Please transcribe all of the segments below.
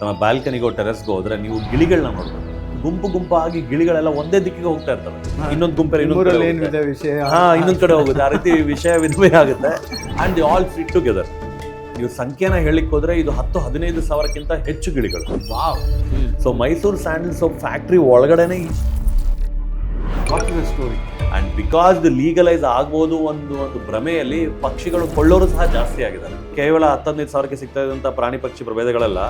ತಮ್ಮ ಬ್ಯಾಲ್ಕನಿಗೋ ಟೆರೆಸ್ಗೋ ಹೋದ್ರೆ ನೀವು ಗಿಳಿಗಳನ್ನ ನೋಡ್ಬೋದು. ಗುಂಪು ಗುಂಪಾಗಿ ಗಿಳಿಗಳೆಲ್ಲ ಒಂದೇ ದಿಕ್ಕಿಗೆ ಹೋಗ್ತಾ ಇರ್ತವೆ. ಇನ್ನೊಂದು ಗುಂಪಲ್ಲಿ ಇನ್ನೊಂದ್ ಕಡೆ ಹೋಗುತ್ತೆ. ಆ ರೀತಿ ವಿಷಯ ವಿನಿಮಯ ಆಗುತ್ತೆ and the all fit together. ನೀವು ಸಂಖ್ಯೆನ ಹೇಳಿಕ್ ಹೋದ್ರೆ ಇದು 10-15 ಸಾವಿರಕ್ಕಿಂತ ಹೆಚ್ಚು ಗಿಳಿಗಳು. So Mysuru sandal soap factory ಒಳಗಡೆನೆ story. And because the legalise ಆಗ್ಬೋದು ಒಂದು ಭ್ರಮೆಯಲ್ಲಿ ಪಕ್ಷಿಗಳು ಕೊಳ್ಳೋರು ಸಹ ಜಾಸ್ತಿ ಆಗಿದ್ದಾರೆ. ಕೇವಲ 10-15 ಸಾವಿರಕ್ಕೆ ಸಿಗ್ತಾ ಇದ್ದಂಥ ಪ್ರಾಣಿ ಪಕ್ಷಿ ಪ್ರಭೇದಗಳೆಲ್ಲ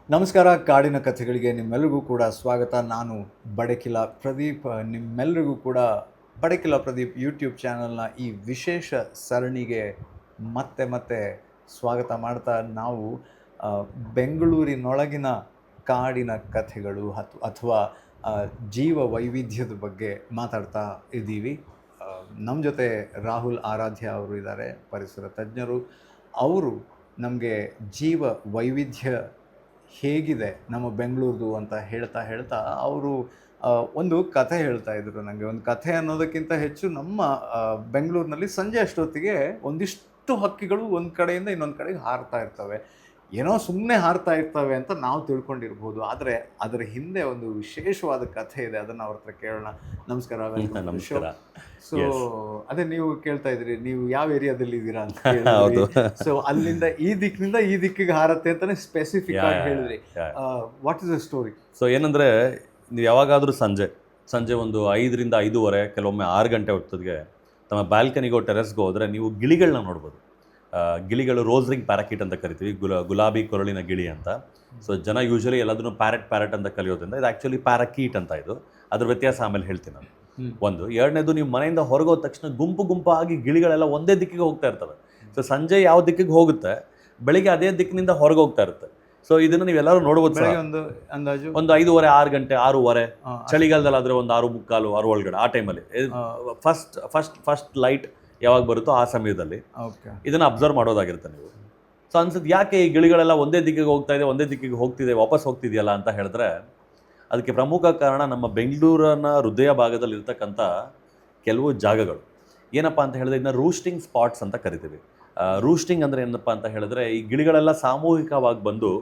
ನಮಸ್ಕಾರ. ಕಾಡಿನ ಕಥೆಗಳಿಗೆ ನಿಮ್ಮೆಲ್ಲರಿಗೂ ಕೂಡ ಸ್ವಾಗತ. ನಾನು ಬಡಕಿಲ ಪ್ರದೀಪ್. ನಿಮ್ಮೆಲ್ಲರಿಗೂ ಕೂಡ ಬಡಕಿಲ ಪ್ರದೀಪ್ ಯೂಟ್ಯೂಬ್ ಚಾನಲ್ನ ಈ ವಿಶೇಷ ಸರಣಿಗೆ ಮತ್ತೆ ಸ್ವಾಗತ ಮಾಡ್ತಾ ನಾವು ಬೆಂಗಳೂರಿನೊಳಗಿನ ಕಾಡಿನ ಕಥೆಗಳು ಅಥವಾ ಜೀವ ವೈವಿಧ್ಯದ ಬಗ್ಗೆ ಮಾತಾಡ್ತಾ ಇದ್ದೀವಿ. ನಮ್ಮ ಜೊತೆ ರಾಹುಲ್ ಆರಾಧ್ಯ ಅವರು ಇದ್ದಾರೆ, ಪರಿಸರ ತಜ್ಞರು. ಅವರು ನಮಗೆ ಜೀವ ವೈವಿಧ್ಯ ಹೇಗಿದೆ ನಮ್ಮ ಬೆಂಗಳೂರದು ಅಂತ ಹೇಳ್ತಾ ಅವರು ಒಂದು ಕಥೆ ಹೇಳ್ತಾ ಇದ್ರು ನನಗೆ. ಒಂದು ಕಥೆ ಅನ್ನೋದಕ್ಕಿಂತ ಹೆಚ್ಚು ನಮ್ಮ ಬೆಂಗಳೂರಿನಲ್ಲಿ ಸಂಜೆ ಅಷ್ಟೊತ್ತಿಗೆ ಒಂದಿಷ್ಟು ಹಕ್ಕಿಗಳು ಒಂದು ಕಡೆಯಿಂದ ಇನ್ನೊಂದು ಕಡೆಗೆ ಹಾರ್ತಾ ಇರ್ತವೆ. ಏನೋ ಸುಮ್ಮನೆ ಹಾರ್ತಾ ಇರ್ತವೆ ಅಂತ ನಾವು ತಿಳ್ಕೊಂಡಿರ್ಬೋದು, ಆದರೆ ಅದರ ಹಿಂದೆ ಒಂದು ವಿಶೇಷವಾದ ಕಥೆ ಇದೆ. ಅದನ್ನು ಅವ್ರ ಹತ್ರ ಕೇಳೋಣ. ನಮಸ್ಕಾರ. ನಮಸ್ಕಾರ. ಸೊ ಅದೇ ನೀವು ಕೇಳ್ತಾ ಇದ್ರಿ, ನೀವು ಯಾವ ಏರಿಯಾದಲ್ಲಿ ಇದ್ದೀರಾ ಅಂತ. ಸೊ ಅಲ್ಲಿಂದ ಈ ದಿಕ್ಕಿಗೆ ಹಾರತ್ತೆ ಅಂತಾನೆ ಸ್ಪೆಸಿಫಿಕ್ ಆಗಿ ಹೇಳಿದ್ರಿ. What is the story? So ಏನಂದ್ರೆ, ನೀವು ಯಾವಾಗಾದ್ರೂ ಸಂಜೆ ಒಂದು 5ರಿಂದ 5:30, ಕೆಲವೊಮ್ಮೆ 6 ಗಂಟೆ ಹೊತ್ತಿಗೆ ತಮ್ಮ ಬ್ಯಾಲ್ಕನಿಗೋ ಟೆರೆಸ್ಗೋ ಹೋದ್ರೆ ನೀವು ಗಿಳಿಗಳನ್ನ ನೋಡ್ಬೋದು. ಗಿಳಿಗಳು ರೋಸ್ ರಿಂಗ್ ಪ್ಯಾರಾಕೀಟ್ ಅಂತ ಕರಿತೀವಿ, ಗುಲಾಬಿ ಕೊರಳಿನ ಗಿಳಿ ಅಂತ. ಸೊ ಜನ ಯೂಶಲಿ ಎಲ್ಲದನ್ನು ಪ್ಯಾರೆಟ್ ಅಂತ ಕಲಿಯೋದ್ರಿಂದ ಇದು ಆ್ಯಕ್ಚುಲಿ ಪ್ಯಾರಾಕೀಟ್ ಅಂತ. ಇದು ಅದ್ರ ವ್ಯತ್ಯಾಸ ಆಮೇಲೆ ಹೇಳ್ತೀನಿ ನಾನು. ಒಂದು. ಎರಡನೇದು, ನೀವು ಮನೆಯಿಂದ ಹೊರಗೋದ ತಕ್ಷಣ ಗುಂಪಾಗಿ ಗಿಳಿಗಳೆಲ್ಲ ಒಂದೇ ದಿಕ್ಕಿಗೆ ಹೋಗ್ತಾ ಇರ್ತವೆ. ಸೊ ಸಂಜೆ ಯಾವ ದಿಕ್ಕಿಗೆ ಹೋಗುತ್ತೆ, ಬೆಳಿಗ್ಗೆ ಅದೇ ದಿಕ್ಕಿನಿಂದ ಹೊರಗೆ ಹೋಗ್ತಾ ಇರುತ್ತೆ. ಸೊ ಇದನ್ನು ನೀವೆಲ್ಲರೂ ನೋಡ್ಬೋದು. ಒಂದು ಅಂದಾಜು ಒಂದು 5:30, 6 ಗಂಟೆ, 6:15. ಚಳಿಗಾಲದಲ್ಲಾದರೆ ಒಂದು 6:45, 6 ಒಳಗಡೆ ಆ ಟೈಮಲ್ಲಿ ಫಸ್ಟ್ ಲೈಟ್ ಯಾವಾಗ ಬರುತ್ತೋ ಆ ಸಮಯದಲ್ಲಿ ಇದನ್ನು ಅಬ್ಸರ್ವ್ ಮಾಡೋದಾಗಿರುತ್ತೆ ನೀವು. ಸೊ ಅನ್ಸುತ್ತೆ, ಯಾಕೆ ಈ ಗಿಳಿಗಳೆಲ್ಲ ಒಂದೇ ದಿಕ್ಕಿಗೆ ಹೋಗ್ತಿದೆ, ವಾಪಸ್ ಹೋಗ್ತಿದೆಯಲ್ಲ ಅಂತ ಹೇಳಿದ್ರೆ, ಅದಕ್ಕೆ ಪ್ರಮುಖ ಕಾರಣ ನಮ್ಮ ಬೆಂಗಳೂರಿನ ಹೃದಯ ಭಾಗದಲ್ಲಿ ಇರ್ತಕ್ಕಂಥ ಕೆಲವು ಜಾಗಗಳು. ಏನಪ್ಪ ಅಂತ ಹೇಳಿದ್ರೆ, ಇದನ್ನ ರೂಸ್ಟಿಂಗ್ ಸ್ಪಾಟ್ಸ್ ಅಂತ ಕರಿತೀವಿ. ರೂಸ್ಟಿಂಗ್ ಅಂದರೆ ಏನಪ್ಪ ಅಂತ ಹೇಳಿದ್ರೆ, ಈ ಗಿಳಿಗಳೆಲ್ಲ ಸಾಮೂಹಿಕವಾಗಿ ಬಂದು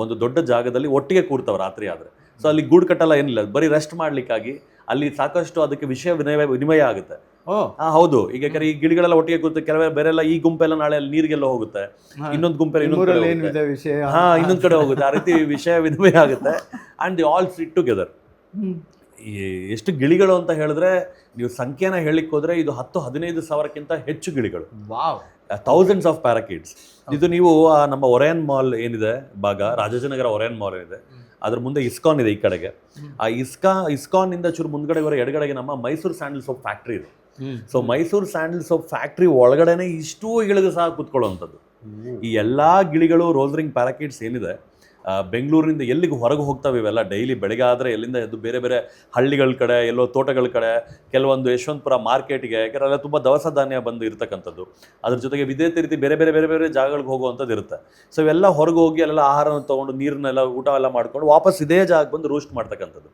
ಒಂದು ದೊಡ್ಡ ಜಾಗದಲ್ಲಿ ಒಟ್ಟಿಗೆ ಕೂರ್ತವೆ ರಾತ್ರಿ ಆದರೆ. ಸೊ ಅಲ್ಲಿ ಗೂಡು ಕಟ್ಟಲ್ಲ, ಏನಿಲ್ಲ, ಬರೀ ರೆಸ್ಟ್ ಮಾಡಲಿಕ್ಕಾಗಿ ಅಲ್ಲಿ ಸಾಕಷ್ಟು ಅದಕ್ಕೆ ವಿಷಯ ವಿನಿಮಯ ಆಗುತ್ತೆ. ಹೌದು. ಈಗ ಈ ಗಿಳಿಗಳೆಲ್ಲ ಒಟ್ಟಿಗೆ ಕೂರುತ್ತೆ. ಕೆಲವೇ ಬೇರೆಲ್ಲ ಈ ಗುಂಪೆಲ್ಲ ನಾಳೆ ಅಲ್ಲಿ ನೀರಿಗೆಲ್ಲ ಹೋಗುತ್ತೆ, ಇನ್ನೊಂದು ಗುಂಪೆಲ್ಲ ಇನ್ನೊಂದು ಕಡೆ ಹೋಗುತ್ತೆ. ಆ ರೀತಿ ವಿಷಯ ವಿನಿಮಯ ಆಗುತ್ತೆ and the all fit together. ಎಷ್ಟು ಗಿಳಿಗಳು ಅಂತ ಹೇಳಿದ್ರೆ, ನೀವು ಸಂಖ್ಯೆನ ಹೇಳಿಕ್ ಹೋದ್ರೆ ಇದು 10-15 ಸಾವಿರಕ್ಕಿಂತ ಹೆಚ್ಚು ಗಿಳಿಗಳು. Thousands of parakeets. ಇದು ನೀವು ನಮ್ಮ ಒರಯನ್ ಮಾಲ್ ಏನಿದೆ ಭಾಗ, ರಾಜಾಜಿನಗರ ಒರಯನ್ ಮಾಲ್ ಏನಿದೆ, ಅದ್ರ ಮುಂದೆ ಇಸ್ಕಾನ್ ಇದೆ ಈ ಕಡೆಗೆ. ಆ ಇಸ್ಕಾನ್ ಇಂದ ಚೂರು ಮುಂದ್ಗಡೆ ಎಡಗಡೆಗೆ ನಮ್ಮ ಮೈಸೂರು ಸ್ಯಾಂಡಲ್ ಸೋಪ್ ಫ್ಯಾಕ್ಟ್ರಿ ಇದೆ. So Mysuru sandal soap factory ಒಳಗಡೆನೆ ಇಷ್ಟೂ ಗಿಳಿಗಳು ಸಹ ಕೂತ್ಕೊಳ್ಳುವಂಥದ್ದು. ಈ ಎಲ್ಲಾ ಗಿಳಿಗಳು ರೋಸ್ ರಿಂಗ್ ಪ್ಯಾರಾಕೀಟ್ಸ್ ಏನಿದೆ, ಬೆಂಗಳೂರಿನಿಂದ ಎಲ್ಲಿಗೆ ಹೊರಗೆ ಹೋಗ್ತವೆ ಇವೆಲ್ಲ ಡೈಲಿ ಬೆಳಗ್ಗೆ ಆದರೆ ಎಲ್ಲಿಂದ ಎದ್ದು ಬೇರೆ ಹಳ್ಳಿಗಳ ಕಡೆ, ಎಲ್ಲೋ ತೋಟಗಳ ಕಡೆ, ಕೆಲವೊಂದು ಯಶವಂತಪುರ ಮಾರ್ಕೆಟ್ಗೆ, ಯಾಕೆಂದ್ರೆ ತುಂಬ ದವಸ ಧಾನ್ಯ ಬಂದು ಇರ್ತಕ್ಕಂಥದ್ದು. ಅದ್ರ ಜೊತೆಗೆ ವಿದೇ ರೀತಿ ಬೇರೆ ಜಾಗಗಳಿಗೆ ಹೋಗುವಂಥದ್ದು ಇರುತ್ತೆ. ಸೊ ಇವೆಲ್ಲ ಹೊರಗೆ ಹೋಗಿ ಅಲ್ಲೆಲ್ಲ ಆಹಾರವನ್ನು ತೊಗೊಂಡು ನೀರನ್ನೆಲ್ಲ ಊಟ ಎಲ್ಲ ಮಾಡ್ಕೊಂಡು ವಾಪಸ್ ಇದೇ ಜಾಗಕ್ಕೆ ಬಂದು ರೂಸ್ಟ್ ಮಾಡ್ತಕ್ಕಂಥದ್ದು.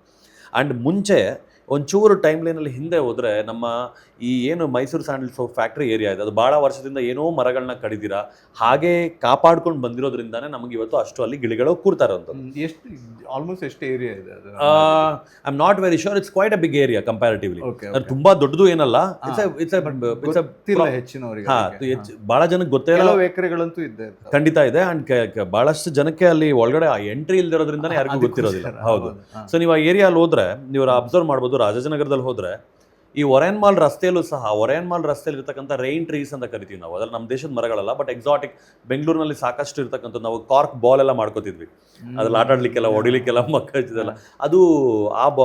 ಆ್ಯಂಡ್ ಮುಂಚೆ ಒಂಚೂರು ಟೈಮ್ ಲೈನಲ್ಲಿ ಹಿಂದೆ ಹೋದರೆ, ನಮ್ಮ ಈ ಏನು Mysuru sandal soap factory area ಇದೆ, ಅದು ಭಾಳ ವರ್ಷದಿಂದ ಏನೋ ಮರಗಳನ್ನ ಕಡಿದಿರ ಹಾಗೆ ಕಾಪಾಡ್ಕೊಂಡು ಬಂದಿರೋದ್ರಿಂದಾನೇ ನಮಗೆ ಇವತ್ತು ಅಷ್ಟು ಅಲ್ಲಿ ಗಿಳಿಗಳು ಕೂರ್ತಾ ಇರೋಂಥದ್ದು. ಎಷ್ಟು ಏರಿಯಾ ಇದೆ ಅದು? I am not very sure. It's quite a big area comparatively. ತುಂಬಾ ದೊಡ್ಡದು ಏನಲ್ಲ. ಬಹಳ ಜನಕ್ಕೆ ಗೊತ್ತೇ ಇಲ್ಲ. ಎಕರೆಗಳಂತೂ ಇದೆ, ಖಂಡಿತ ಇದೆ. ಅಂಡ್ ಬಹಳಷ್ಟು ಜನಕ್ಕೆ ಅಲ್ಲಿ ಒಳಗಡೆ ಎಂಟ್ರಿ ಇಲ್ದಿರೋದ್ರಿಂದಾನೇ ಯಾರಿಗೂ ಗೊತ್ತಿರೋದಿಲ್ಲ. ಹೌದು. ಸೊ ನೀವು ಆ ಏರಿಯಾಲ್ಲಿ ಹೋದ್ರೆ ನೀವು ಅಬ್ಸರ್ವ್ ಮಾಡ್ಬೋದು. ರಾಜಾಜಿನಗರದಲ್ಲಿ ಹೋದ್ರೆ ಈ ಒರಯನ್ ಮಾಲ್ ರಸ್ತೆಯಲ್ಲೂ ಸಹ, ಒರಯನ್ ಮಾಲ್ ರಸ್ತೆಯಲ್ಲಿ ಇರ್ತಕ್ಕಂಥ ರೈನ್ ಟ್ರೀಸ್ ಅಂತ ಕರಿತೀವಿ ನಾವು. ಅದ್ರಲ್ಲಿ ನಮ್ಮ ದೇಶದ ಮರಗಳಲ್ಲ, ಬಟ್ ಎಕ್ಸಾಟಿಕ್. ಬೆಂಗಳೂರಿನಲ್ಲಿ ಸಾಕಷ್ಟು ಇರ್ತಕ್ಕಂಥ, ನಾವು ಕಾರ್ಕ್ ಬಾಲ್ ಎಲ್ಲ ಮಾಡ್ಕೋತಿದ್ವಿ, ಅದ್ರಲ್ಲಿ ಆಟ ಆಡ್ಲಿಕ್ಕೆಲ್ಲ, ಹೊಡಿಲಿಕ್ಕೆಲ್ಲ ಮಕ್ಕಳಿದ್ದಲ್ಲ. ಅದು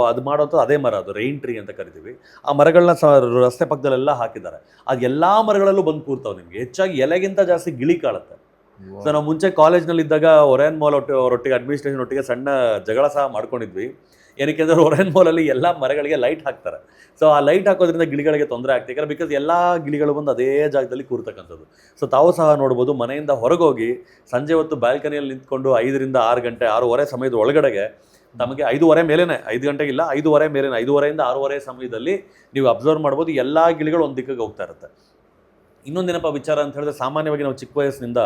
ಅದು ಮಾಡೋದು ಅದೇ ಮರ, ಅದು ರೈನ್ ಟ್ರೀ ಅಂತ ಕರಿತೀವಿ. ಆ ಮರಗಳನ್ನ ರಸ್ತೆ ಪಕ್ಕದಲ್ಲೆಲ್ಲ ಹಾಕಿದ್ದಾರೆ. ಅದು ಎಲ್ಲಾ ಮರಗಳಲ್ಲೂ ಬಂದು ಕೂರ್ತಾವೆ. ನಿಮ್ಗೆ ಹೆಚ್ಚಾಗಿ ಎಲೆಗಿಂತ ಜಾಸ್ತಿ ಗಿಳಿ ಕಾಳುತ್ತೆ. ಸೊ ನಾವು ಮುಂಚೆ ಕಾಲೇಜ್ನಲ್ಲಿ ಇದ್ದಾಗ ಒರಯನ್ ಮಾಲ್ ಅವರೊಟ್ಟಿಗೆ ಅಡ್ಮಿನಿಸ್ಟ್ರೇಷನ್ ಒಟ್ಟಿಗೆ ಸಣ್ಣ ಜಗಳ ಸಹ ಮಾಡ್ಕೊಂಡಿದ್ವಿ. ಏನಕ್ಕೆ ಅಂದರೆ ಒರಯನ್ ಮಾಲಲ್ಲಿ ಎಲ್ಲ ಮರಗಳಿಗೆ ಲೈಟ್ ಹಾಕ್ತಾರೆ. ಸೊ ಆ ಲೈಟ್ ಹಾಕೋದ್ರಿಂದ ಗಿಳಿಗಳಿಗೆ ತೊಂದರೆ ಆಗ್ತದೆ, ಯಾಕಂದ್ರೆ ಬಿಕಾಸ್ ಎಲ್ಲ ಗಿಳಿಗಳು ಬಂದು ಅದೇ ಜಾಗದಲ್ಲಿ ಕೂರ್ತಕ್ಕಂಥದ್ದು. ಸೊ ತಾವು ಸಹ ನೋಡ್ಬೋದು, ಮನೆಯಿಂದ ಹೊರಗೋಗಿ ಸಂಜೆ ಹೊತ್ತು ಬ್ಯಾಲ್ಕನಿಯಲ್ಲಿ ನಿಂತ್ಕೊಂಡು 5ರಿಂದ 6 ಗಂಟೆ, 6:30 ಸಮಯದ ಒಳಗಡೆಗೆ ತಮಗೆ 5:30 ಮೇಲೇನೆ, 5 ಗಂಟೆಗಿಲ್ಲ, 5:30 ಮೇಲೇನೆ, 5:30 6:30 ಸಮಯದಲ್ಲಿ ನೀವು ಅಬ್ಸರ್ವ್ ಮಾಡ್ಬೋದು ಎಲ್ಲ ಗಿಳಿಗಳು ಒಂದು ದಿಕ್ಕಿಗೆ ಹೋಗ್ತಾ ಇರುತ್ತೆ. ಇನ್ನೊಂದೇನಪ್ಪ ವಿಚಾರ ಅಂತ ಹೇಳಿದ್ರೆ, ಸಾಮಾನ್ಯವಾಗಿ ನಾವು ಚಿಕ್ಕ ವಯಸ್ಸಿನಿಂದ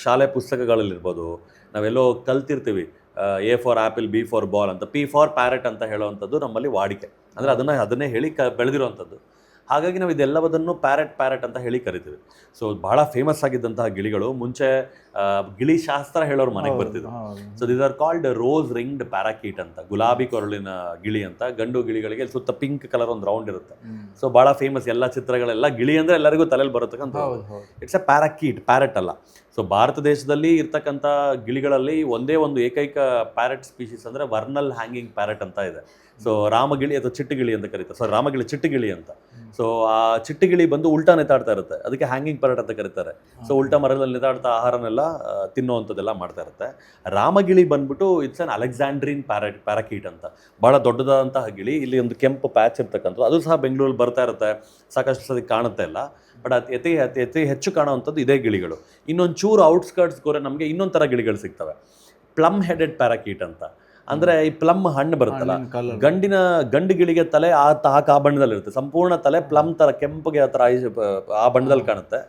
ಶಾಲೆ ಪುಸ್ತಕಗಳಲ್ಲಿರ್ಬೋದು, ನಾವೆಲ್ಲೋ ಕಲ್ತಿರ್ತೀವಿ A for apple, B for ball ಅಂತ, P ಫಾರ್ ಪ್ಯಾರೆಟ್ ಅಂತ ಹೇಳುವಂಥದ್ದು ನಮ್ಮಲ್ಲಿ ವಾಡಿಕೆ. ಅಂದರೆ ಅದನ್ನೇ ಹೇಳಿ ಬೆಳೆದಿರುವಂಥದ್ದು. ಹಾಗಾಗಿ ನಾವು ಇದೆಲ್ಲವದನ್ನು ಪ್ಯಾರೆಟ್ ಅಂತ ಹೇಳಿ ಕರಿತೀವಿ. ಸೊ ಬಹಳ ಫೇಮಸ್ ಆಗಿದ್ದಂತಹ ಗಿಳಿಗಳು ಮುಂಚೆ ಗಿಳಿ ಶಾಸ್ತ್ರ ಹೇಳೋರು ಮನೆಗೆ ಬರ್ತಿದ್ರು. So these are called rose ringed parakeet ಅಂತ, ಗುಲಾಬಿ ಕೊರಳಿನ ಗಿಳಿ ಅಂತ. ಗಂಡು ಗಿಳಿಗಳಿಗೆ ಸುತ್ತ ಪಿಂಕ್ ಕಲರ್ ಒಂದು ರೌಂಡ್ ಇರುತ್ತೆ. ಸೊ ಬಹಳ ಫೇಮಸ್, ಎಲ್ಲ ಚಿತ್ರಗಳೆಲ್ಲ ಗಿಳಿ ಅಂದರೆ ಎಲ್ಲರಿಗೂ ತಲೆಯಲ್ಲಿ ಬರತಕ್ಕಂಥ, ಇಟ್ಸ್ ಎ ಪ್ಯಾರಾಕೀಟ್, ಪ್ಯಾರೆಟ್ ಅಲ್ಲ. ಸೊ ಭಾರತ ದೇಶದಲ್ಲಿ ಇರ್ತಕ್ಕಂಥ ಗಿಳಿಗಳಲ್ಲಿ ಒಂದೇ ಒಂದು ಏಕೈಕ ಪ್ಯಾರೆಟ್ ಸ್ಪೀಶೀಸ್ ಅಂದರೆ ವರ್ನಲ್ ಹ್ಯಾಂಗಿಂಗ್ ಪ್ಯಾರೆಟ್ ಅಂತ ಇದೆ. ಸೊ ರಾಮಗಿಳಿ ಅಥವಾ ಚಿಟ್ಟುಗಿಳಿ ಅಂತ ಕರೀತಾರೆ. ಸೊ ರಾಮಗಿಳಿ ಚಿಟ್ಟುಗಿಳಿ ಅಂತ. ಸೊ ಆ ಚಿಟ್ಟುಗಿಳಿ ಬಂದು ಉಲ್ಟಾ ನೆತಾಡ್ತಾ ಇರುತ್ತೆ, ಅದಕ್ಕೆ ಹ್ಯಾಂಗಿಂಗ್ ಪ್ಯಾರೆಟ್ ಅಂತ ಕರೀತಾರೆ. ಸೊ ಉಲ್ಟಾ ಮರದಲ್ಲಿ ನೆತಾಡ್ತಾ ಆಹಾರನೆಲ್ಲ ತಿನ್ನುವಂಥದ್ದೆಲ್ಲ ಮಾಡ್ತಾ ಇರುತ್ತೆ. ರಾಮಗಿಳಿ ಬಂದ್ಬಿಟ್ಟು ಇಟ್ಸ್ ಅನ್ ಅಲೆಕ್ಸಾಂಡ್ರಿನ್ ಪ್ಯಾರಾಕೀಟ್ ಅಂತ, ಭಾಳ ದೊಡ್ಡದಾದಂತಹ ಗಿಳಿ. ಇಲ್ಲಿ ಒಂದು ಕೆಂಪು ಪ್ಯಾಚ್ ಇರ್ತಕ್ಕಂಥದ್ದು, ಅದು ಸಹ ಬೆಂಗಳೂರಲ್ಲಿ ಬರ್ತಾ ಇರುತ್ತೆ, ಸಾಕಷ್ಟು ಸತಿ ಕಾಣುತ್ತೆ ಇಲ್ಲ. ಬಟ್ ಅತಿ ಹೆಚ್ಚು ಕಾಣುವಂಥದ್ದು ಇದೇ ಗಿಳಿಗಳು. ಇನ್ನೊಂದು ಚೂರು ಔಟ್ಸ್ಕರ್ಟ್ಸ್ ಗೋರೆ ನಮಗೆ ಇನ್ನೊಂದು ಥರ ಗಿಳಿಗಳು ಸಿಗ್ತವೆ, ಪ್ಲಮ್ ಹೆಡೆಡ್ ಪ್ಯಾರಾಕೀಟ್ ಅಂತ. ಅಂದರೆ ಈ ಪ್ಲಮ್ ಹಣ್ಣು ಬರುತ್ತಲ್ಲ, ಗಂಡು ಗಿಳಿಗೆ ತಲೆ ಆ ಬಣ್ಣದಲ್ಲಿರುತ್ತೆ, ಸಂಪೂರ್ಣ ತಲೆ ಪ್ಲಮ್ ಥರ ಕೆಂಪಗೆ ಆ ಥರ ಆ ಬಣ್ಣದಲ್ಲಿ ಕಾಣುತ್ತೆ.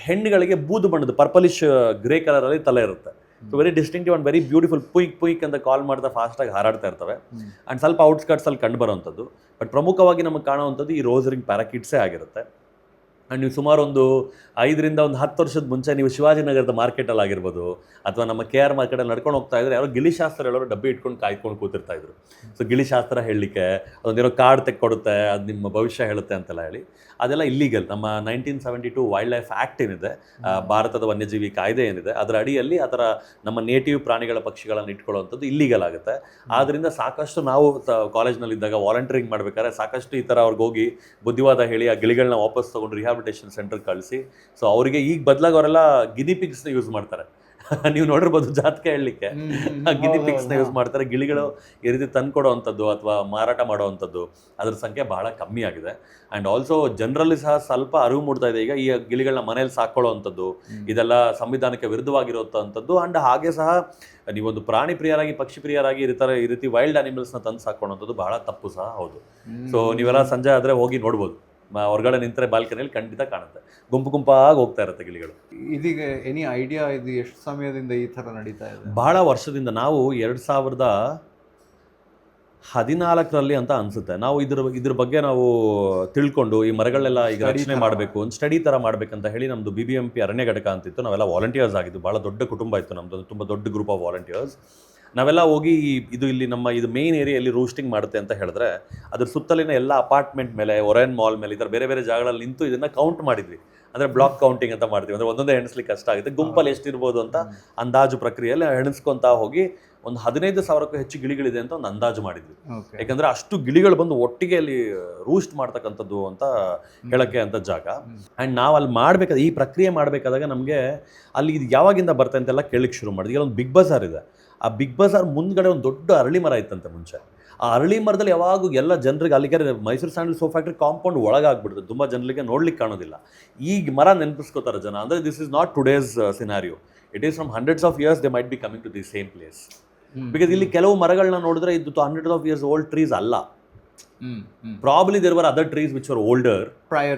ಹೆಣ್ಣುಗಳಿಗೆ ಬೂದು ಬಣ್ಣದ ಪರ್ಪಲಿಶ್ ಗ್ರೇ ಕಲರಲ್ಲಿ ತಲೆ ಇರುತ್ತೆ. So very distinctive and very beautiful, ಪುಯಿಕ್ ಅಂತ ಕಾಲ್ ಮಾಡ್ತಾ ಫಾಸ್ಟಾಗಿ ಹಾರಾಡ್ತಾ ಇರ್ತವೆ. ಆ್ಯಂಡ್ ಸ್ವಲ್ಪ ಔಟ್ಸ್ಕರ್ಟ್ಸಲ್ಲಿ ಕಂಡು ಬರೋವಂಥದ್ದು. ಬಟ್ ಪ್ರಮುಖವಾಗಿ ನಮಗೆ ಕಾಣುವಂಥದ್ದು ಈ ರೋಸ್ ರಿಂಗ್ ಪ್ಯಾರಾಕೀಟ್ಸೇ ಆಗಿರುತ್ತೆ. ಆ್ಯಂಡ್ ನೀವು ಸುಮಾರು ಒಂದು 5 ರಿಂದ 10 ವರ್ಷದ ಮುಂಚೆ ನೀವು ಶಿವಾಜಿನಗರದ ಮಾರ್ಕೆಟಲ್ಲಿ ಆಗಿರ್ಬೋದು, ಅಥವಾ ನಮ್ಮ KR ಮಾರ್ಕೆಟಲ್ಲಿ ನಡ್ಕೊಂಡು ಹೋಗ್ತಾ ಇದ್ರೆ ಯಾರೋ ಗಿಳಿಶಾಸ್ತ್ರ ಹೇಳೋರು ಡಬ್ಬಿ ಇಟ್ಕೊಂಡು ಕಾಯ್ಕೊಂಡು ಕೂತಿರ್ತಾ ಇದ್ರು. ಸೊ ಗಿಳಿಶಾಸ್ತ್ರ ಹೇಳಲಿಕ್ಕೆ ಅದೊಂದೇನೋ ಕಾರ್ಡ್ ತೆಕ್ಕೊಡುತ್ತೆ, ಅದು ನಿಮ್ಮ ಭವಿಷ್ಯ ಹೇಳುತ್ತೆ ಅಂತೆಲ್ಲ ಹೇಳಿ. ಅದೆಲ್ಲ ಇಲ್ಲೀಗಲ್. ನಮ್ಮ 1972 ವೈಲ್ಡ್ ಲೈಫ್ ಆ್ಯಕ್ಟ್ ಏನಿದೆ, ಭಾರತದ ವನ್ಯಜೀವಿ ಕಾಯ್ದೆ ಏನಿದೆ, ಅದರ ಅಡಿಯಲ್ಲಿ ಆ ಥರ ನಮ್ಮ ನೇಟಿವ್ ಪ್ರಾಣಿಗಳ ಪಕ್ಷಿಗಳನ್ನು ಇಟ್ಕೊಳ್ಳುವಂಥದ್ದು ಇಲ್ಲೀಗಲ್ ಆಗುತ್ತೆ. ಆದ್ದರಿಂದ ಸಾಕಷ್ಟು ನಾವು ಕಾಲೇಜ್ನಲ್ಲಿದ್ದಾಗ ವಾಲಂಟಿಯರಿಂಗ್ ಮಾಡ್ಬೇಕಾದ್ರೆ ಸಾಕಷ್ಟು ಈ ಥರ ಅವ್ರಿಗೆ ಹೋಗಿ ಬುದ್ಧಿವಾದ ಹೇಳಿ ಆ ಗಿಳಿಗಳನ್ನ ವಾಪಸ್ ತೊಗೊಂಡು ರಿಹಾಬಿಲಿಟೇಷನ್ ಸೆಂಟರ್ಗೆ ಕಳಿಸಿ. ಸೊ ಅವರಿಗೆ ಈಗ ಬದಲಾಗಿ ಅವರೆಲ್ಲ ಗಿನಿ ಪಿಗ್ಸ್ನ ಯೂಸ್ ಮಾಡ್ತಾರೆ. ನೀವು ನೋಡಿರ್ಬೋದು, ಜಾತಕ ಹೇಳಲಿಕ್ಕೆ ಗಿನಿ ಪಿಗ್ಸ್ನ ಯೂಸ್ ಮಾಡ್ತಾರೆ. ಗಿಳಿಗಳು ಈ ರೀತಿ ತಂದ್ಕೊಡೋವಂಥದ್ದು ಅಥವಾ ಮಾರಾಟ ಮಾಡೋವಂಥದ್ದು ಅದ್ರ ಸಂಖ್ಯೆ ಬಹಳ ಕಮ್ಮಿ ಆಗಿದೆ. ಆ್ಯಂಡ್ ಆಲ್ಸೋ ಜನರಲ್ಲಿ ಸಹ ಸ್ವಲ್ಪ ಅರಿವು ಮೂಡ್ತಾ ಇದೆ. ಈಗ ಈ ಗಿಳಿಗಳನ್ನ ಮನೇಲಿ ಸಾಕೊಳ್ಳೋವಂಥದ್ದು ಇದೆಲ್ಲ ಸಂವಿಧಾನಕ್ಕೆ ವಿರುದ್ಧವಾಗಿರುವಂಥದ್ದು. ಆ್ಯಂಡ್ ಹಾಗೆ ಸಹ ನೀವೊಂದು ಪ್ರಾಣಿ ಪ್ರಿಯರಾಗಿ, ಪಕ್ಷಿ ಪ್ರಿಯರಾಗಿ ಈ ರೀತಿ ವೈಲ್ಡ್ ಅನಿಮಲ್ಸ್ನ ತಂದು ಸಾಕೊಳ್ಳೋವಂಥದ್ದು ಬಹಳ ತಪ್ಪು ಸಹ ಹೌದು. ಸೊ ನೀವೆಲ್ಲ ಸಂಜೆ ಆದರೆ ಹೋಗಿ ನೋಡ್ಬೋದು, ಹೊರಗಡೆ ನಿಂತರೆ ಬಾಲ್ಕನಿಯಲ್ಲಿ ಖಂಡಿತ ಕಾಣುತ್ತೆ, ಗುಂಪಾಗಿ ಹೋಗ್ತಾ ಇರುತ್ತೆ ಗಿಳಿಗಳು. ಇದೀಗ ಎನಿ ಐಡಿಯಾ ಇದು ಎಷ್ಟು ಸಮಯದಿಂದ ಈ ಥರ ನಡೀತಾ ಇದೆ? ಬಹಳ ವರ್ಷದಿಂದ. ನಾವು 2014ರಲ್ಲಿ ಅಂತ ಅನಿಸುತ್ತೆ, ನಾವು ಇದ್ರ ಬಗ್ಗೆ ನಾವು ತಿಳ್ಕೊಂಡು ಈ ಮರಗಳೆಲ್ಲ ಈಗ ರಕ್ಷಣೆ ಮಾಡಬೇಕು, ಒಂದು ಸ್ಟಡಿ ಥರ ಮಾಡಬೇಕಂತ ಹೇಳಿ ನಮ್ಮದು BBMP ಅರಣ್ಯ ಘಟಕ ಅಂತಿತ್ತು. ನಾವೆಲ್ಲ ವಾಲಂಟಿಯರ್ಸ್ ಆಗಿದ್ದು, ಭಾಳ ದೊಡ್ಡ ಕುಟುಂಬ ಇತ್ತು ನಮ್ಮದು, ತುಂಬ ದೊಡ್ಡ ಗ್ರೂಪ್ ಆಫ್ ವಾಲಂಟಿಯರ್ಸ್. ನಾವೆಲ್ಲ ಹೋಗಿ ಇಲ್ಲಿ ನಮ್ಮ ಇದು ಮೇನ್ ಏರಿಯಲ್ಲಿ ರೂಸ್ಟಿಂಗ್ ಮಾಡುತ್ತೆ ಅಂತ ಹೇಳಿದ್ರೆ ಅದ್ರ ಸುತ್ತಲಿನ ಎಲ್ಲ ಅಪಾರ್ಟ್ಮೆಂಟ್ ಮೇಲೆ, ಒರೆನ್ ಮಾಲ್ ಮೇಲೆ, ಈ ಥರ ಬೇರೆ ಬೇರೆ ಜಾಗಗಳಲ್ಲಿ ನಿಂತು ಇದನ್ನು ಕೌಂಟ್ ಮಾಡಿದ್ವಿ. ಅಂದರೆ ಬ್ಲಾಕ್ ಕೌಂಟಿಂಗ್ ಅಂತ ಮಾಡ್ತೀವಿ. ಅಂದರೆ ಒಂದೊಂದೇ ಎಣಿಸ್ಲಿಕ್ಕೆ ಕಷ್ಟ ಆಗುತ್ತೆ, ಗುಂಪಲ್ಲಿ ಎಷ್ಟಿರ್ಬೋದು ಅಂತ ಅಂದಾಜು ಪ್ರಕ್ರಿಯೆಯಲ್ಲಿ ಎಣಿಸ್ಕೊತಾ ಹೋಗಿ ಒಂದು 15,000ಕ್ಕೂ ಹೆಚ್ಚು ಗಿಳಿಗಳಿದೆ ಅಂತ ಒಂದು ಅಂದಾಜು ಮಾಡಿದ್ವಿ. ಯಾಕಂದರೆ ಅಷ್ಟು ಗಿಳಿಗಳು ಬಂದು ಒಟ್ಟಿಗೆ ಅಲ್ಲಿ ರೂಸ್ಟ್ ಮಾಡ್ತಕ್ಕಂಥದ್ದು ಅಂತ ಹೇಳೋಕ್ಕೆ ಅಂತ ಜಾಗ. ಆ್ಯಂಡ್ ನಾವು ಅಲ್ಲಿ ಮಾಡಬೇಕಾದ ಈ ಪ್ರಕ್ರಿಯೆ ಮಾಡಬೇಕಾದಾಗ ನಮಗೆ ಅಲ್ಲಿ ಇದು ಯಾವಾಗಿಂದ ಬರ್ತದೆ ಅಂತೆಲ್ಲ ಕೇಳಲಿಕ್ಕೆ ಶುರು ಮಾಡಿದ್ವಿ. ಒಂದು ಬಿಗ್ ಬಜಾರ್ ಇದೆ, ಆ ಬಿಗ್ ಬಜಾರ್ ಮುಂದ್ಗಡೆ ಒಂದು ದೊಡ್ಡ ಅರಳಿ ಮರ ಇತ್ತಂತೆ ಮುಂಚೆ. ಆ ಅರಳಿ ಮರದಲ್ಲಿ ಯಾವಾಗ ಎಲ್ಲ ಜನರಿಗೆ ಅಲ್ಲಿಗೆ Mysuru sandal soap factory compound ಒಳಗಾಗ್ಬಿಡುತ್ತೆ, ತುಂಬ ಜನರಿಗೆ ನೋಡ್ಲಿಕ್ಕೆ ಕಾಣೋದಿಲ್ಲ. ಈಗ ಮರ ನೆನಪಿಸ್ಕೋತಾರೆ ಜನ. ಅಂದರೆ this is not today's scenario, it is from hundreds of years they might be coming to the same place. Because ಇಲ್ಲಿ ಕೆಲವು ಮರಗಳನ್ನ ನೋಡಿದ್ರೆ ಇದು 100 of years old trees ಅಲ್ಲ. Probably there were other trees which were older prior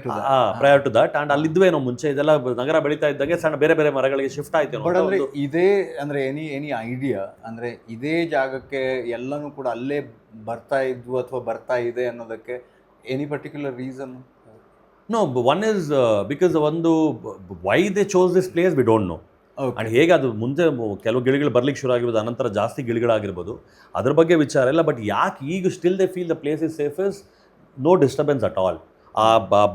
to that and ಅಲ್ಲಿದ್ವೇನೋ ಮುಂಚೆ. ಇದೆಲ್ಲ ನಗರ ಬೆಳೀತಾ ಇದ್ದಂಗೆ ಸಣ್ಣ ಬೇರೆ ಬೇರೆ ಮರಗಳಿಗೆ ಶಿಫ್ಟ್ ಆಯ್ತು. ಬಟ್ ಅಂದ್ರೆ ಇದೇ ಅಂದ್ರೆ ಎನಿ ಐಡಿಯಾ ಅಂದ್ರೆ ಇದೇ ಜಾಗಕ್ಕೆ ಎಲ್ಲನೂ ಕೂಡ ಅಲ್ಲೇ ಬರ್ತಾ ಇದ್ವು ಅಥವಾ ಬರ್ತಾ ಇದೆ ಅನ್ನೋದಕ್ಕೆ any particular reason? No, one is because ಒಂದು why they chose this place we don't know. And ಹೇಗೆ ಅದು ಮುಂದೆ ಕೆಲವು ಗಿಳಿಗಳು ಬರ್ಲಿಕ್ಕೆ ಶುರು ಆಗಿರ್ಬೋದು, ಅನಂತರ ಜಾಸ್ತಿ ಗಿಳಿಗಳಾಗಿರ್ಬೋದು, ಅದ್ರ ಬಗ್ಗೆ ವಿಚಾರ ಇಲ್ಲ. ಬಟ್ ಯಾಕೆ ಈಗ still they feel the place is safe is no disturbance at all. ಆ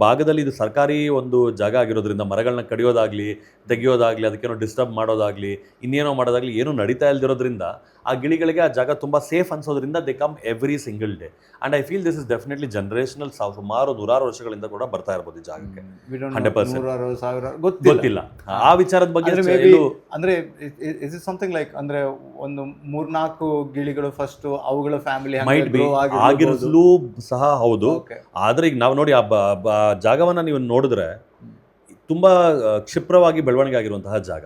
ಭಾಗದಲ್ಲಿ ಇದು ಸರ್ಕಾರಿ ಒಂದು ಜಾಗ ಆಗಿರೋದ್ರಿಂದ ಮರಗಳನ್ನ ಕಡಿಯೋದಾಗಲಿ, ತೆಗೆಯೋದಾಗಲಿ, ಅದಕ್ಕೇನೋ ಡಿಸ್ಟರ್ಬ್ ಮಾಡೋದಾಗಲಿ, ಇನ್ನೇನೋ ಮಾಡೋದಾಗಲಿ ಏನೂ ನಡೀತಾ ಇಲ್ದಿರೋದ್ರಿಂದ ಆ ಗಿಳಿಗಳಿಗೆ ಆ ಜಾಗ ತುಂಬ ಸೇಫ್ ಅನ್ಸೋದ್ರಿಂದ they come every single day. And I feel this is definitely generational. ಸುಮಾರು 100 ವರ್ಷಗಳಿಂದ ಕೂಡ ಬರ್ತಾ ಇರ್ಬೋದು ಈ ಜಾಗಕ್ಕೆ. 100,000 ಗೊತ್ತಿಲ್ಲ ಆ ವಿಚಾರದ ಬಗ್ಗೆ. ಅಂದ್ರೆ ಇಸ್ ಇಟ್ ಸಮಥಿಂಗ್ ಲೈಕ್ ಅಂದ್ರೆ ಒಂದು 3-4 ಗಿಳಿಗಳು ಫಸ್ಟ್ ಅವುಗಳ ಫ್ಯಾಮಿಲಿ ಮೈಟ್ ಬಿ ಆಗಿರಲು ಸಹ ಹೌದು. ಆದ್ರೆ ಈಗ ನಾವು ನೋಡಿ ಆ ಜಾಗವನ್ನ ನೀವು ನೋಡಿದ್ರೆ ತುಂಬಾ ಕ್ಷಿಪ್ರವಾಗಿ ಬೆಳವಣಿಗೆ ಆಗಿರುವಂತಹ ಜಾಗ.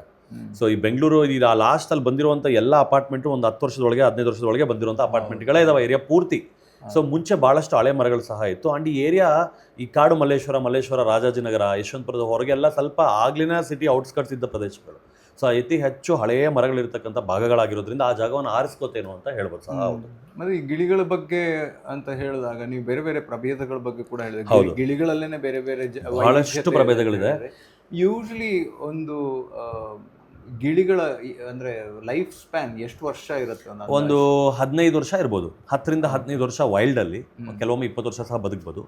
ಸೊ ಈ ಬೆಂಗಳೂರು ಈ ಲಾಸ್ಟಲ್ಲಿ ಬಂದಿರುವಂಥ ಎಲ್ಲ ಅಪಾರ್ಟ್ಮೆಂಟು ಒಂದು 10 ವರ್ಷದೊಳಗೆ 15 ವರ್ಷದೊಳಗೆ ಬಂದಿರುವಂಥ ಅಪಾರ್ಟ್ಮೆಂಟ್ಗಳೇ ಇದಾವೆ ಏರಿಯಾ ಪೂರ್ತಿ. ಸೊ ಮುಂಚೆ ಭಾಳಷ್ಟು ಹಳೆ ಮರಗಳು ಸಹ ಇತ್ತು. ಆ್ಯಂಡ್ ಈ ಏರಿಯಾ ಈ ಕಾಡು ಮಲ್ಲೇಶ್ವರ, ರಾಜಾಜಿನಗರ, ಯಶವಂತಪುರದ ಹೊರಗೆಲ್ಲ ಸ್ವಲ್ಪ ಆಗ್ಲಿನ ಸಿಟಿ ಔಟ್ಸ್ಕಟ್ಸ್ ಇದ್ದ ಪ್ರದೇಶಗಳು. ಸೊ ಅತಿ ಹೆಚ್ಚು ಹಳೆಯ ಮರಗಳಿರ್ತಕ್ಕಂಥ ಭಾಗಗಳಾಗಿರೋದ್ರಿಂದ ಆ ಜಾಗವನ್ನು ಆರಿಸ್ಕೋತೇನೋ ಅಂತ ಹೇಳ್ಬೋದು ಸಹ. ಹೌದು. ಮತ್ತೆ ಈ ಗಿಳಿಗಳ ಬಗ್ಗೆ ಅಂತ ಹೇಳಿದಾಗ ನೀವು ಬೇರೆ ಬೇರೆ ಪ್ರಭೇದಗಳ ಬಗ್ಗೆ ಕೂಡ ಹೇಳಿದ್ರೆ, ಗಿಳಿಗಳಲ್ಲೇನೆ ಬೇರೆ ಬೇರೆ ಬಹಳಷ್ಟು ಪ್ರಭೇದಗಳಿದೆ. ಯೂಶಲಿ ಒಂದು ಗಿಳಿಗಳ ಅಂದ್ರೆ ಲೈಫ್ ಸ್ಪ್ಯಾನ್ ಎಷ್ಟು ವರ್ಷ ಇರುತ್ತೆ? ಒಂದು 15 ವರ್ಷ ಇರ್ಬೋದು. 10 ರಿಂದ 15 ವರ್ಷ ವೈಲ್ಡ್ ಅಲ್ಲಿ, ಕೆಲವೊಮ್ಮೆ 20 ವರ್ಷ ಸಹ ಬದುಕಬಹುದು.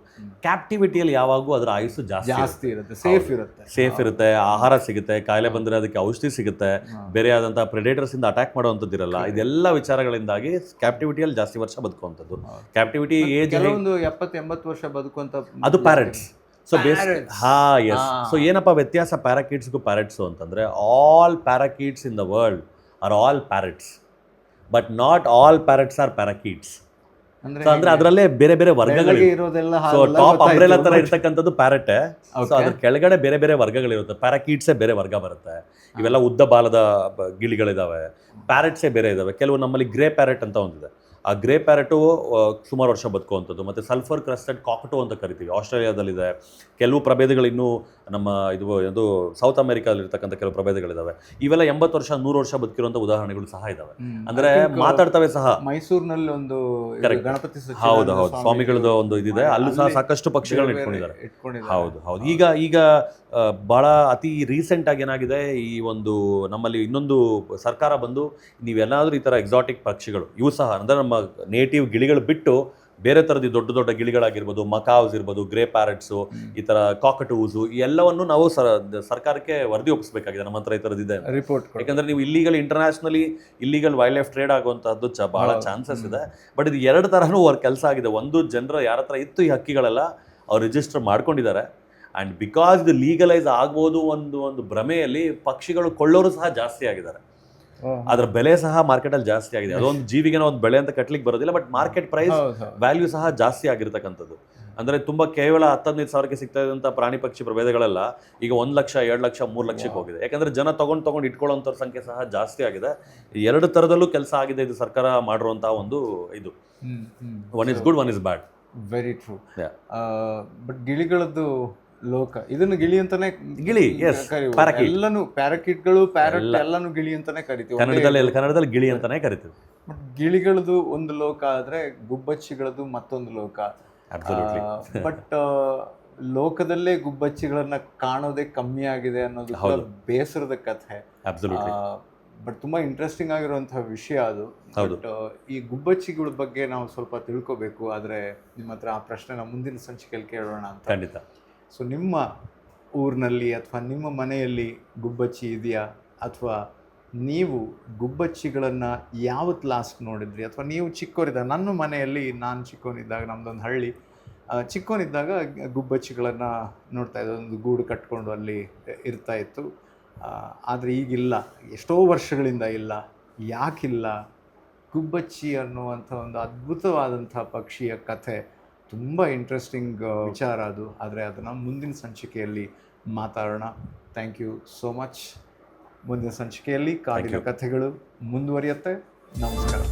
ಕ್ಯಾಪ್ಟಿವಿಟಿಯಲ್ಲಿ ಯಾವಾಗೂ ಅದರ ಆಯುಸ್ಸು ಜಾಸ್ತಿ ಇರುತ್ತೆ, ಸೇಫ್ ಇರುತ್ತೆ, ಆಹಾರ ಸಿಗುತ್ತೆ, ಕಾಯಿಲೆ ಬಂದರೆ ಅದಕ್ಕೆ ಔಷಧಿ ಸಿಗುತ್ತೆ, ಬೇರೆ ಆದಂತಹ ಪ್ರೆಡೇಟರ್ಸ್ ಇಂದ ಅಟ್ಯಾಕ್ ಮಾಡುವಂಥದ್ದಿರಲ್ಲ. ಇದೆಲ್ಲ ವಿಚಾರಗಳಿಂದಾಗಿ ಕ್ಯಾಪ್ಟಿವಿಟಿಯಲ್ಲಿ ಜಾಸ್ತಿ ವರ್ಷ ಬದುಕುವಂಥದ್ದು. ಕ್ಯಾಪ್ಟಿವಿಟಿ ಏಜ್ ಒಂದು 70-80 ವರ್ಷ ಬದುಕುವಂತ ಅದು ಪ್ಯಾರೆಟ್ಸ್. ಸೊ ಸೊ ಏನಪ್ಪ ವ್ಯತ್ಯಾಸ ಪ್ಯಾರಾಕೀಟ್ಸ್ಗೂ ಪ್ಯಾರೆಟ್ಸು ಅಂತಂದರೆ, all parakeets in the world are all parrots, but not all parrots are parakeets. ಅಂದ್ರೆ ಅದರಲ್ಲೇ ಬೇರೆ ಬೇರೆ ವರ್ಗಗಳು. ಸೊ ಟಾಪ್ ಅಂಬ್ರೆಲಾ ತರ ಇರ್ತಕ್ಕಂಥದ್ದು ಪ್ಯಾರೆಟ್. ಸೊ ಅದ್ರ ಕೆಳಗಡೆ ಬೇರೆ ಬೇರೆ ವರ್ಗಗಳಿರುತ್ತೆ. ಪ್ಯಾರಾಕೀಟ್ಸೇ ಬೇರೆ ವರ್ಗ ಬರುತ್ತೆ. ಇವೆಲ್ಲ ಉದ್ದ ಬಾಲದ ಗಿಳಿಗಳಿದಾವೆ. ಪ್ಯಾರೆಟ್ಸೇ ಬೇರೆ ಇದಾವೆ. ಕೆಲವು ನಮ್ಮಲ್ಲಿ ಗ್ರೇ ಪ್ಯಾರೆಟ್ ಅಂತ ಒಂದಿದೆ. ಆ ಗ್ರೇ ಪ್ಯಾರೆಟು ಸುಮಾರು ವರ್ಷ ಬದುಕುವಂಥದ್ದು. ಮತ್ತು ಸಲ್ಫರ್ ಕ್ರಸ್ಟೆಡ್ ಕಾಕಟು ಅಂತ ಕರಿತೀವಿ, ಆಸ್ಟ್ರೇಲಿಯಾದಲ್ಲಿದೆ. ಕೆಲವು ಪ್ರಭೇದಗಳು ಇನ್ನೂ ನಮ್ಮ ಇದು ಸೌತ್ ಅಮೆರಿಕಾದಲ್ಲಿರ್ತಕ್ಕಂಥ ಕೆಲವು ಪ್ರಭೇದಗಳಿದ್ದಾವೆ. ಇವೆಲ್ಲ 80 ವರ್ಷ 100 ವರ್ಷ ಬದುಕಿರುವಂಥ ಉದಾಹರಣೆಗಳು ಸಹ ಇದಾವೆ. ಅಂದ್ರೆ ಮಾತಾಡ್ತವೆ ಸಹ. ಮೈಸೂರಿನಲ್ಲಿ ಒಂದು ಗಣಪತಿ ಹೌದು ಸ್ವಾಮಿಗಳದ್ದು ಒಂದು ಇದಿದೆ. ಅಲ್ಲೂ ಸಹ ಸಾಕಷ್ಟು ಪಕ್ಷಿಗಳನ್ನ ಇಟ್ಕೊಂಡಿದ್ದಾರೆ. ಹೌದು. ಈಗ ಬಹಳ ಅತಿ ರೀಸೆಂಟ್ ಆಗಿ ಏನಾಗಿದೆ, ಈ ಒಂದು ನಮ್ಮಲ್ಲಿ ಇನ್ನೊಂದು ಸರ್ಕಾರ ಬಂದು ನೀವೆಲ್ಲಾದ್ರೂ ಈ ಥರ ಎಕ್ಸಾಟಿಕ್ ಪಕ್ಷಿಗಳು ಇವು ಸಹ ಅಂದರೆ ನಮ್ಮ ನೇಟಿವ್ ಗಿಳಿಗಳು ಬಿಟ್ಟು ಬೇರೆ ಥರದ್ದು ದೊಡ್ಡ ದೊಡ್ಡ ಗಿಳಿಗಳಾಗಿರ್ಬೋದು, ಮಕಾವ್ಸ್ ಇರ್ಬೋದು, ಗ್ರೇ ಪ್ಯಾರೆಟ್ಸು, ಈ ಥರ ಕಾಕಟೂಸು, ಈ ಎಲ್ಲವನ್ನು ನಾವು ಸರ್ಕಾರಕ್ಕೆ ವರದಿ ಒಪ್ಪಿಸಬೇಕಾಗಿದೆ. ನಮ್ಮ ಹತ್ರ ಈ ಥರದ್ದಿದೆ ರಿಪೋರ್ಟ್. ಯಾಕಂದರೆ ನೀವು internationally illegal wild life trade ಆಗುವಂಥದ್ದು ಬಹಳ ಚಾನ್ಸಸ್ ಇದೆ. ಬಟ್ ಇದು 2 ಥರನೂ ಕೆಲಸ ಆಗಿದೆ. ಒಂದು, ಜನರ ಯಾರ ಹತ್ರ ಇತ್ತು ಈ ಹಕ್ಕಿಗಳೆಲ್ಲ ಅವ್ರು ರಿಜಿಸ್ಟರ್ ಮಾಡ್ಕೊಂಡಿದ್ದಾರೆ. ಆ್ಯಂಡ್ ಬಿಕಾಸ್ ಇದು ಲೀಗಲೈಸ್ ಆಗ್ಬೋದು ಒಂದು ಭ್ರಮೆಯಲ್ಲಿ ಪಕ್ಷಿಗಳು ಕೊಳ್ಳೋರು ಸಹ ಜಾಸ್ತಿ ಆಗಿದ್ದಾರೆ. ಅದರ ಬೆಲೆ ಸಹ ಮಾರ್ಕೆಟಲ್ಲಿ ಜಾಸ್ತಿ ಆಗಿದೆ. ಅದೊಂದು ಜೀವಿಗೆ ಒಂದು ಬೆಲೆ ಅಂತ ಕಟ್ಟಲಿಕ್ಕೆ ಬರೋದಿಲ್ಲ, ಬಟ್ ಮಾರ್ಕೆಟ್ ಪ್ರೈಸ್ ವ್ಯಾಲ್ಯೂ ಸಹ ಜಾಸ್ತಿ ಆಗಿರ್ತಕ್ಕಂಥದ್ದು. ಅಂದರೆ ತುಂಬ ಕೇವಲ 10-15 ಸಾವಿರಕ್ಕೆ ಸಿಗ್ತಾ ಇದ್ದಂಥ ಪ್ರಾಣಿ ಪಕ್ಷಿ ಪ್ರಭೇದಗಳೆಲ್ಲ ಈಗ 1 ಲಕ್ಷ, 2 ಲಕ್ಷ, 3 ಲಕ್ಷಕ್ಕೆ ಹೋಗಿದೆ. ಯಾಕಂದರೆ ಜನ ತಗೊಂಡು ಇಟ್ಕೊಳ್ಳೋಂಥವ್ರ ಸಂಖ್ಯೆ ಸಹ ಜಾಸ್ತಿ ಆಗಿದೆ. 2 ಥರದಲ್ಲೂ ಕೆಲಸ ಆಗಿದೆ ಇದು ಸರ್ಕಾರ ಮಾಡಿರುವಂಥ ಒಂದು ಇದು. One is good, one is bad. Very true. But ಗಿಳಿಗಳದ್ದು ಲೋಕ, ಇದನ್ನು ಗಿಳಿ ಅಂತಾನೆ ಎಲ್ಲಾನು ಪ್ಯಾರಾಕಿಟ್ಗಳು ಪ್ಯಾರಟ್ ಎಲ್ಲಾನು ಗಿಳಿ ಅಂತಾನೆ ಕರಿತೀವಿ. ಕನ್ನಡದಲ್ಲಿ ಗಿಳಿ ಅಂತಾನೆ ಕರಿತೀವಿ. ಬಟ್ ಗಿಳಿಗಳದ್ದು ಒಂದು ಲೋಕ ಆದ್ರೆ ಗುಬ್ಬಚ್ಚಿಗಳದ್ದು ಮತ್ತೊಂದು ಲೋಕ. ಬಟ್ ಲೋಕದಲ್ಲೇ ಗುಬ್ಬಚ್ಚಿಗಳನ್ನ ಕಾಣೋದೇ ಕಮ್ಮಿ ಆಗಿದೆ ಅನ್ನೋದು ಬೇಸರದ ಕಥೆ. ಬಟ್ ತುಂಬಾ ಇಂಟ್ರೆಸ್ಟಿಂಗ್ ಆಗಿರುವಂತಹ ವಿಷಯ ಅದು. ಬಟ್ ಈ ಗುಬ್ಬಚ್ಚಿಗಳ ಬಗ್ಗೆ ನಾವು ಸ್ವಲ್ಪ ತಿಳ್ಕೊಬೇಕು. ಆದ್ರೆ ನಿಮ್ಮ ಹತ್ರ ಆ ಪ್ರಶ್ನೆನ ಮುಂದಿನ ಸಂಚಿಕೆಯಲ್ಲಿ ಕೇಳೋಣ ಅಂತ. ಖಂಡಿತ. ಸೊ ನಿಮ್ಮ ಊರಿನಲ್ಲಿ ಅಥವಾ ನಿಮ್ಮ ಮನೆಯಲ್ಲಿ ಗುಬ್ಬಚ್ಚಿ ಇದೆಯಾ? ಅಥವಾ ನೀವು ಗುಬ್ಬಚ್ಚಿಗಳನ್ನು ಯಾವತ್ತು ಲಾಸ್ಟ್ ನೋಡಿದ್ರಿ? ಅಥವಾ ನೀವು ಚಿಕ್ಕವರಿದ್ದಾಗ, ನನ್ನ ಮನೆಯಲ್ಲಿ ನಾನು ಚಿಕ್ಕವನಿದ್ದಾಗ, ನಮ್ಮದೊಂದು ಹಳ್ಳಿ, ಚಿಕ್ಕವನಿದ್ದಾಗ ಗುಬ್ಬಚ್ಚಿಗಳನ್ನು ನೋಡ್ತಾ ಇದ್ದೆ. ಒಂದು ಗೂಡು ಕಟ್ಕೊಂಡು ಅಲ್ಲಿ ಇರ್ತಾ ಇತ್ತು. ಆದರೆ ಈಗಿಲ್ಲ, ಎಷ್ಟೋ ವರ್ಷಗಳಿಂದ ಇಲ್ಲ. ಯಾಕಿಲ್ಲ? ಗುಬ್ಬಚ್ಚಿ ಅನ್ನುವಂಥ ಒಂದು ಅದ್ಭುತವಾದಂಥ ಪಕ್ಷಿಯ ಕಥೆ ತುಂಬ ಇಂಟ್ರೆಸ್ಟಿಂಗ್ ವಿಚಾರ ಅದು. ಆದರೆ ಅದನ್ನು ಮುಂದಿನ ಸಂಚಿಕೆಯಲ್ಲಿ ಮಾತಾಡೋಣ. Thank you so much. ಮುಂದಿನ ಸಂಚಿಕೆಯಲ್ಲಿ ಕಾಡಿನ ಕಥೆಗಳು ಮುಂದುವರಿಯುತ್ತೆ. ನಮಸ್ಕಾರ.